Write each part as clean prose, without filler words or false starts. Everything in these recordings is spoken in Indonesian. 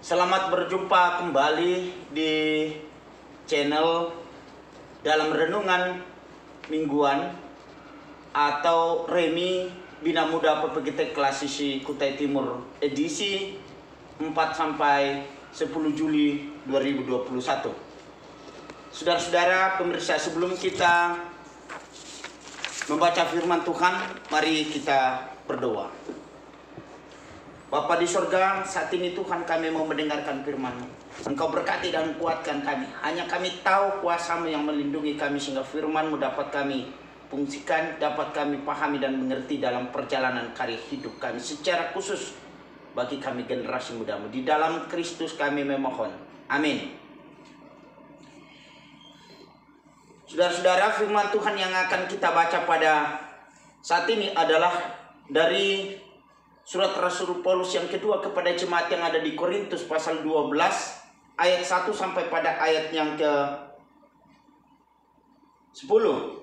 Selamat berjumpa kembali di channel dalam renungan mingguan atau Remi Bina Muda PPGT Klasisi Kutai Timur edisi 4 sampai 10 Juli 2021. Saudara-saudara pemirsa, sebelum kita membaca firman Tuhan, mari kita berdoa. Bapa di sorga, saat ini Tuhan kami mau mendengarkan firman-Mu. Engkau berkati dan kuatkan kami. Hanya kami tahu kuasa-Mu yang melindungi kami sehingga firman-Mu dapat kami fungsikan, dapat kami pahami dan mengerti dalam perjalanan karir hidup kami. Secara khusus bagi kami generasi muda-Mu. Di dalam Kristus kami memohon. Amin. Saudara-saudara, firman Tuhan yang akan kita baca pada saat ini adalah dari Surat Rasul Paulus yang kedua kepada jemaat yang ada di Korintus pasal 12 ayat 1 sampai pada ayat yang ke 10.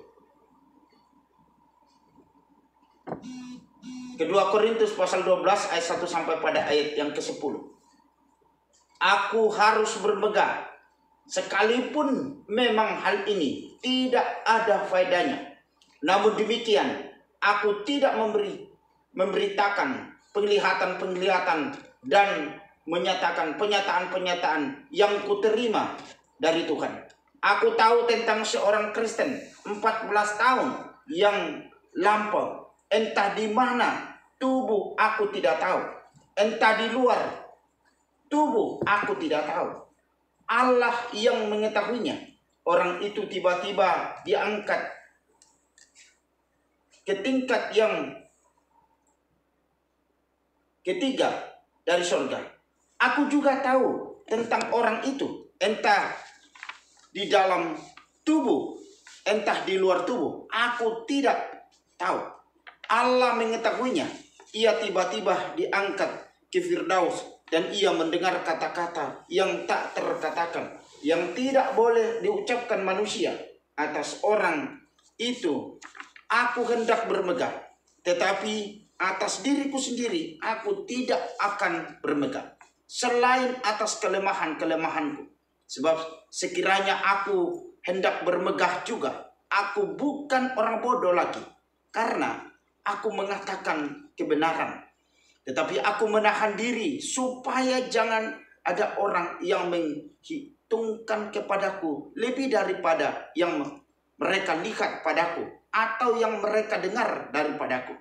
Kedua Korintus pasal 12 ayat 1 sampai pada ayat yang ke 10. Aku harus bermegah sekalipun memang hal ini tidak ada faedahnya. Namun demikian aku tidak memberitakan penglihatan-penglihatan dan menyatakan penyataan-penyataan yang kuterima dari Tuhan. Aku tahu tentang seorang Kristen 14 tahun yang lampau. Entah di mana tubuh aku tidak tahu. Entah di luar tubuh aku tidak tahu. Allah yang mengetahuinya. Orang itu tiba-tiba diangkat ke tingkat yang ketiga dari surga. Aku juga tahu tentang orang itu, entah di dalam tubuh, entah di luar tubuh. Aku tidak tahu. Allah mengetahuinya. Ia tiba-tiba diangkat ke Firdaus dan ia mendengar kata-kata yang tak terkatakan, yang tidak boleh diucapkan manusia. Atas orang itu aku hendak bermegah, tetapi atas diriku sendiri aku tidak akan bermegah, selain atas kelemahan-kelemahanku. Sebab sekiranya aku hendak bermegah juga, aku bukan orang bodoh lagi, karena aku mengatakan kebenaran. Tetapi aku menahan diri supaya jangan ada orang yang menghitungkan kepadaku lebih daripada yang mereka lihat padaku atau yang mereka dengar daripadaku.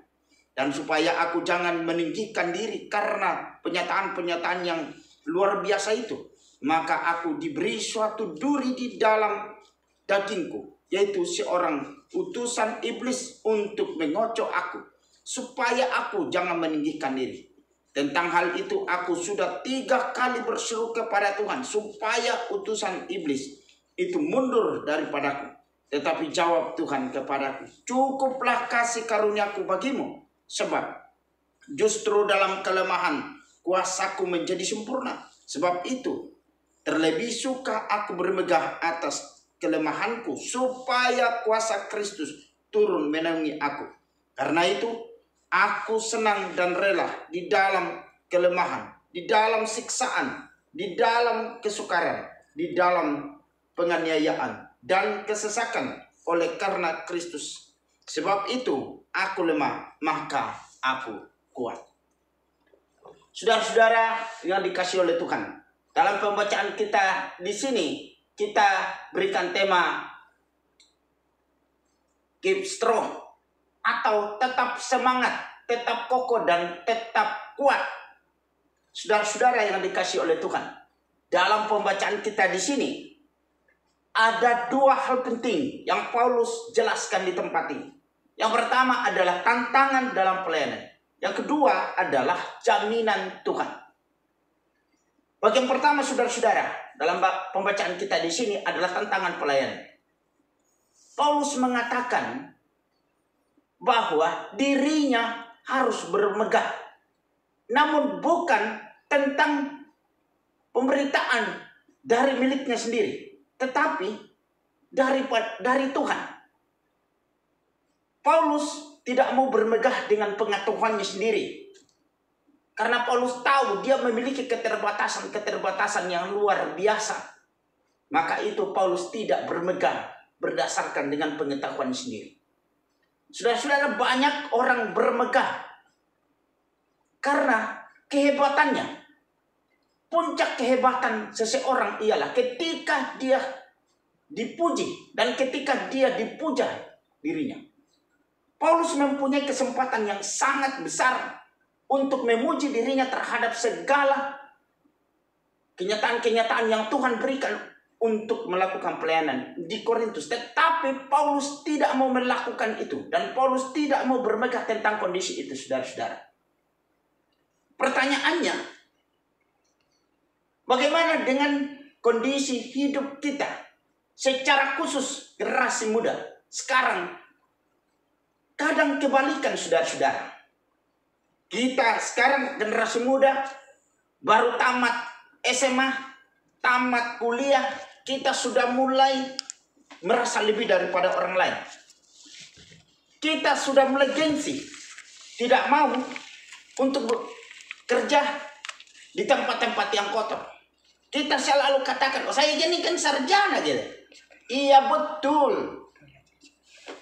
Dan supaya aku jangan meninggikan diri karena penyataan-penyataan yang luar biasa itu, maka aku diberi suatu duri di dalam dagingku, yaitu seorang utusan iblis untuk mengocok aku, supaya aku jangan meninggikan diri. Tentang hal itu aku sudah 3 kali berseru kepada Tuhan supaya utusan iblis itu mundur daripadaku. Tetapi jawab Tuhan kepadaku, cukuplah kasih karuniaku bagimu, sebab justru dalam kelemahan kuasaku menjadi sempurna. Sebab itu terlebih suka aku bermegah atas kelemahanku, supaya kuasa Kristus turun menaungi aku. Karena itu aku senang dan rela di dalam kelemahan, di dalam siksaan, di dalam kesukaran, di dalam penganiayaan dan kesesakan oleh karena Kristus. Sebab itu aku lemah, maka aku kuat. Saudara-saudara yang dikasihi oleh Tuhan, dalam pembacaan kita di sini kita berikan tema keep strong atau tetap semangat, tetap kokoh dan tetap kuat. Saudara-saudara yang dikasihi oleh Tuhan, dalam pembacaan kita di sini ada 2 hal penting yang Paulus jelaskan di tempat ini. Yang pertama adalah tantangan dalam pelayanan. Yang kedua adalah jaminan Tuhan. Bagian pertama, saudara-saudara, dalam pembacaan kita di sini adalah tantangan pelayanan. Paulus mengatakan bahwa dirinya harus bermegah, namun bukan tentang pemberitaan dari miliknya sendiri, tetapi dari Tuhan. Paulus tidak mau bermegah dengan pengetahuannya sendiri, Karena Paulus tahu dia memiliki keterbatasan yang luar biasa. Maka itu Paulus tidak bermegah berdasarkan dengan pengetahuan sendiri. Saudara-saudara, banyak orang bermegah karena kehebatannya. Puncak kehebatan seseorang ialah ketika dia dipuji dan ketika dia dipuja dirinya. Paulus mempunyai kesempatan yang sangat besar untuk memuji dirinya terhadap segala kenyataan-kenyataan yang Tuhan berikan untuk melakukan pelayanan di Korintus. Tetapi Paulus tidak mau melakukan itu. Dan Paulus tidak mau bermegah tentang kondisi itu, saudara-saudara. Pertanyaannya, bagaimana dengan kondisi hidup kita? Secara khusus generasi muda. Sekarang, kadang kebalikan, saudara-saudara. Kita sekarang generasi muda baru tamat SMA, tamat kuliah, kita sudah mulai merasa lebih daripada orang lain. Kita sudah mulai gengsi, tidak mau untuk bekerja di tempat-tempat yang kotor. Kita selalu katakan, oh saya ini kan sarjana gitu. Iya betul,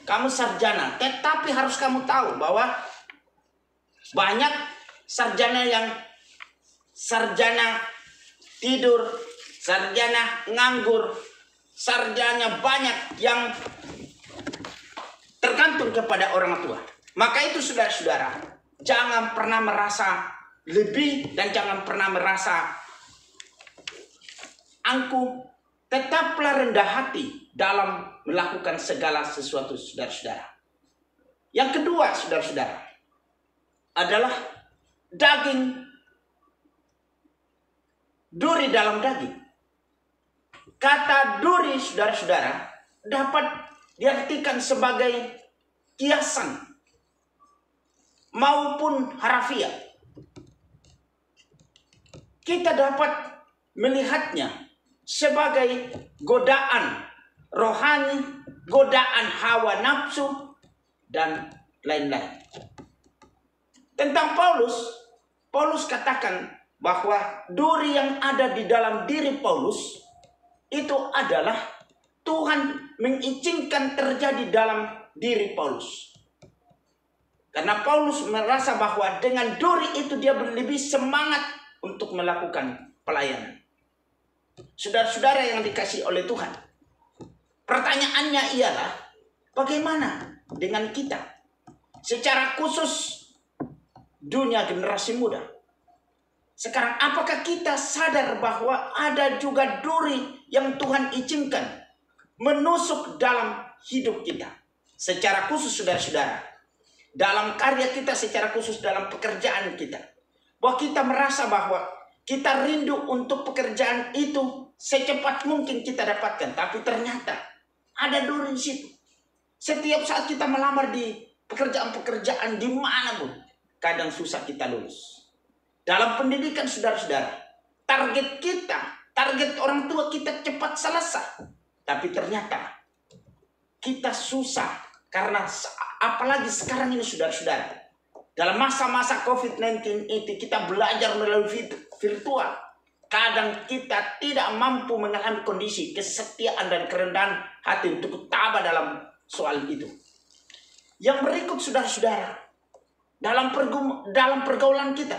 kamu sarjana, tetapi harus kamu tahu bahwa banyak sarjana yang sarjana tidur, sarjana nganggur, sarjana banyak yang tergantung kepada orang tua. Maka itu saudara-saudara, jangan pernah merasa lebih dan jangan pernah merasa angkuh. Tetaplah rendah hati dalam melakukan segala sesuatu, saudara-saudara. Yang kedua, saudara-saudara, adalah daging, duri dalam daging. Kata duri, saudara-saudara, dapat diartikan sebagai kiasan maupun harafiah. Kita dapat melihatnya sebagai godaan rohani, godaan hawa nafsu, dan lain-lain. Tentang Paulus katakan bahwa duri yang ada di dalam diri Paulus itu adalah Tuhan mengizinkan terjadi dalam diri Paulus. Karena Paulus merasa bahwa dengan duri itu dia lebih semangat untuk melakukan pelayanan. Saudara-saudara yang dikasihi oleh Tuhan, pertanyaannya ialah bagaimana dengan kita? Secara khusus dunia generasi muda. Sekarang apakah kita sadar bahwa ada juga duri yang Tuhan izinkan menusuk dalam hidup kita? Secara khusus saudara-saudara, dalam karya kita, secara khusus dalam pekerjaan kita. Bahwa kita merasa bahwa kita rindu untuk pekerjaan itu secepat mungkin kita dapatkan. Tapi ternyata ada duri di situ. Setiap saat kita melamar di pekerjaan-pekerjaan dimanapun, kadang susah kita lulus. Dalam pendidikan saudara-saudara, target kita, target orang tua kita cepat selesai. Tapi ternyata kita susah karena apalagi sekarang ini saudara-saudara. Dalam masa-masa COVID-19 itu kita belajar melalui virtual. Kadang kita tidak mampu mengalami kondisi kesetiaan dan kerendahan hati untuk tabah dalam soal itu. Yang berikut saudara-saudara, dalam pergaulan kita.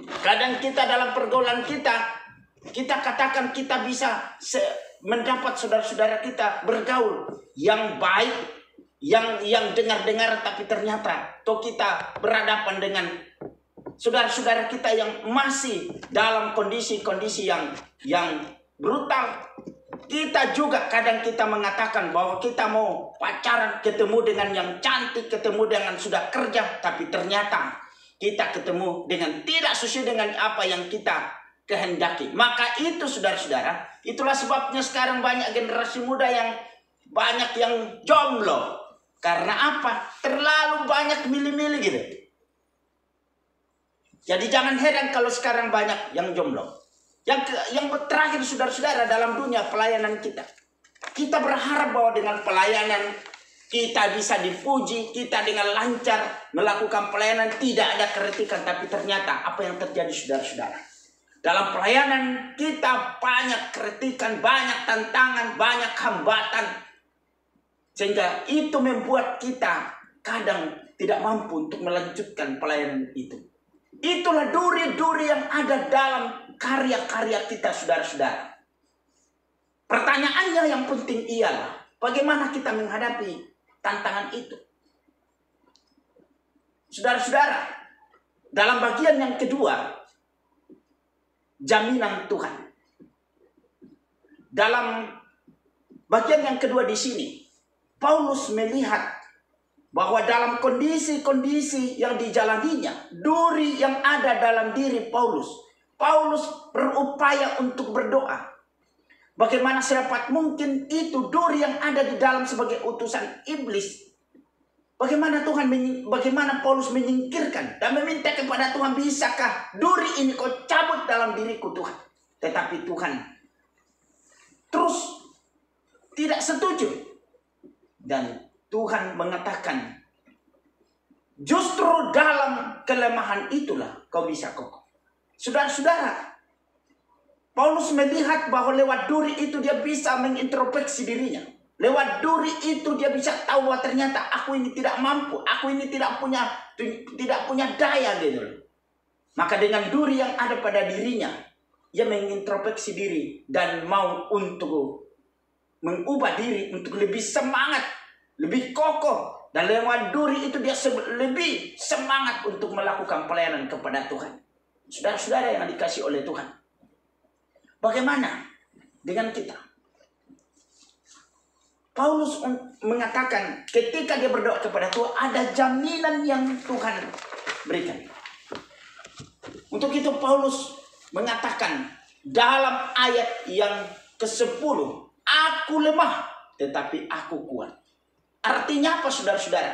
Kadang kita dalam pergaulan kita katakan kita bisa mendapat saudara-saudara kita bergaul yang baik, yang dengar-dengar, tapi ternyata toh kita berhadapan dengan saudara-saudara kita yang masih dalam kondisi-kondisi yang brutal. Kita juga kadang kita mengatakan bahwa kita mau pacaran, ketemu dengan yang cantik, ketemu dengan sudah kerja, tapi ternyata kita ketemu dengan tidak sesuai dengan apa yang kita kehendaki. Maka itu saudara-saudara, itulah sebabnya sekarang banyak generasi muda yang banyak yang jomblo. Karena apa? Terlalu banyak milih-milih gitu. Jadi jangan heran kalau sekarang banyak yang jomblo. Yang terakhir saudara-saudara dalam dunia pelayanan kita. Kita berharap bahwa dengan pelayanan Kita bisa dipuji, kita dengan lancar melakukan pelayanan, tidak ada kritikan. Tapi ternyata apa yang terjadi saudara-saudara? Dalam pelayanan kita banyak kritikan, banyak tantangan, banyak hambatan. Sehingga itu membuat kita kadang tidak mampu untuk melanjutkan pelayanan itu. Itulah duri-duri yang ada dalam karya-karya kita saudara-saudara. Pertanyaannya yang penting ialah bagaimana kita menghadapi tantangan itu. Saudara-saudara, dalam bagian yang kedua, jaminan Tuhan. Dalam bagian yang kedua di sini, Paulus melihat bahwa dalam kondisi-kondisi yang dijalaninya, duri yang ada dalam diri Paulus berupaya untuk berdoa. Bagaimana sedapat mungkin itu duri yang ada di dalam sebagai utusan iblis. Bagaimana Paulus menyingkirkan dan meminta kepada Tuhan, bisakah duri ini kau cabut dalam diriku Tuhan. Tetapi Tuhan terus tidak setuju. Dan Tuhan mengatakan, justru dalam kelemahan itulah kau bisa kokoh. Saudara-saudara, Paulus melihat bahwa lewat duri itu dia bisa mengintrospeksi dirinya. Lewat duri itu dia bisa tahu bahwa ternyata aku ini tidak mampu, aku ini tidak punya daya gitu. Maka dengan duri yang ada pada dirinya, dia mengintrospeksi diri dan mau untuk mengubah diri untuk lebih semangat, lebih kokoh. Dan lewat duri itu dia lebih semangat untuk melakukan pelayanan kepada Tuhan. Saudara-saudara yang dikasihi oleh Tuhan, bagaimana dengan kita? Paulus mengatakan ketika dia berdoa kepada Tuhan, ada jaminan yang Tuhan berikan. Untuk itu Paulus mengatakan dalam ayat yang ke-10, aku lemah tetapi aku kuat. Artinya apa saudara-saudara?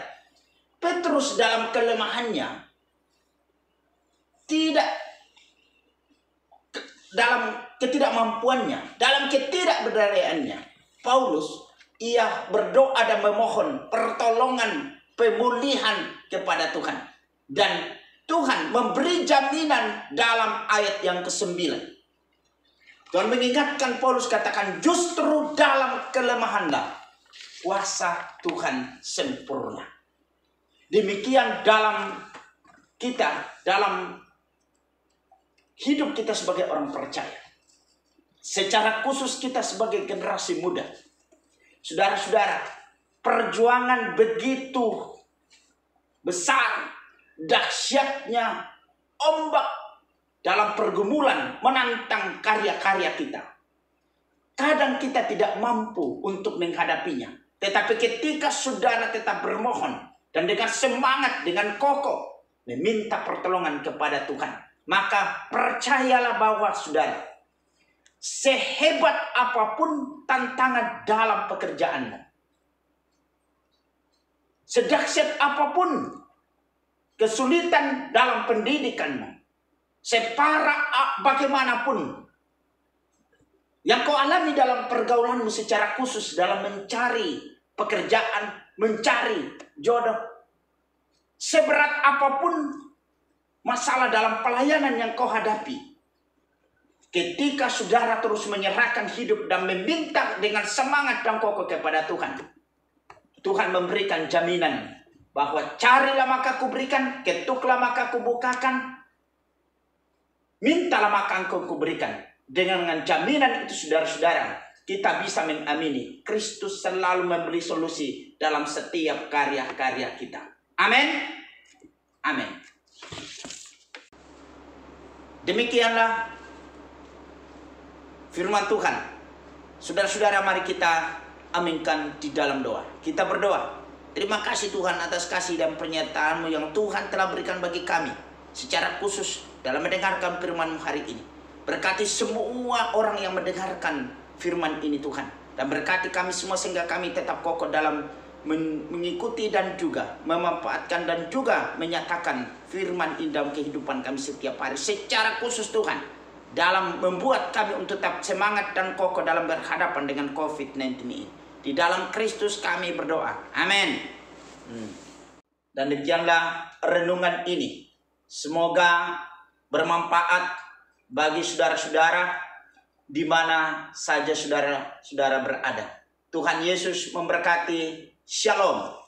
Petrus dalam kelemahannya, dalam ketidakmampuannya, dalam ketidakberdayaannya, Paulus ia berdoa dan memohon pertolongan, pemulihan kepada Tuhan. Dan Tuhan memberi jaminan dalam ayat yang ke-9. Tuhan mengingatkan Paulus, katakan, justru dalam kelemahanlah kuasa Tuhan sempurna. Demikian dalam kita, dalam hidup kita sebagai orang percaya. Secara khusus kita sebagai generasi muda. Saudara-saudara, perjuangan begitu besar, dahsyatnya ombak dalam pergumulan menantang karya-karya kita. Kadang kita tidak mampu untuk menghadapinya. Tetapi ketika saudara tetap bermohon dan dengan semangat, dengan kokoh meminta pertolongan kepada Tuhan, maka percayalah bahwa saudara, sehebat apapun tantangan dalam pekerjaanmu, sedahsyat apapun kesulitan dalam pendidikanmu, separah bagaimanapun yang kau alami dalam pergaulanmu secara khusus dalam mencari pekerjaan, mencari jodoh, seberat apapun masalah dalam pelayanan yang kau hadapi, ketika saudara terus menyerahkan hidup dan meminta dengan semangat dan kokoh kepada Tuhan, Tuhan memberikan jaminan bahwa carilah maka kuberikan, ketuklah maka kubukakan, mintalah maka engkau kuberikan. Dengan jaminan itu saudara-saudara, kita bisa mengamini Kristus selalu memberi solusi dalam setiap karya-karya kita. Amin. Amin. Demikianlah firman Tuhan. Saudara-saudara, mari kita aminkan di dalam doa. Kita berdoa. Terima kasih Tuhan atas kasih dan pernyataan-Mu yang Tuhan telah berikan bagi kami secara khusus dalam mendengarkan firman-Mu hari ini. Berkati semua orang yang mendengarkan firman ini Tuhan. Dan berkati kami semua sehingga kami tetap kokoh dalam mengikuti dan juga memanfaatkan dan juga menyatakan firman ini dalam kehidupan kami setiap hari. Secara khusus Tuhan, dalam membuat kami untuk tetap semangat dan kokoh dalam berhadapan dengan COVID-19 ini. Di dalam Kristus kami berdoa. Amin. Dan demikianlah renungan ini. Semoga bermanfaat bagi saudara-saudara di mana saja saudara-saudara berada. Tuhan Yesus memberkati. Shalom.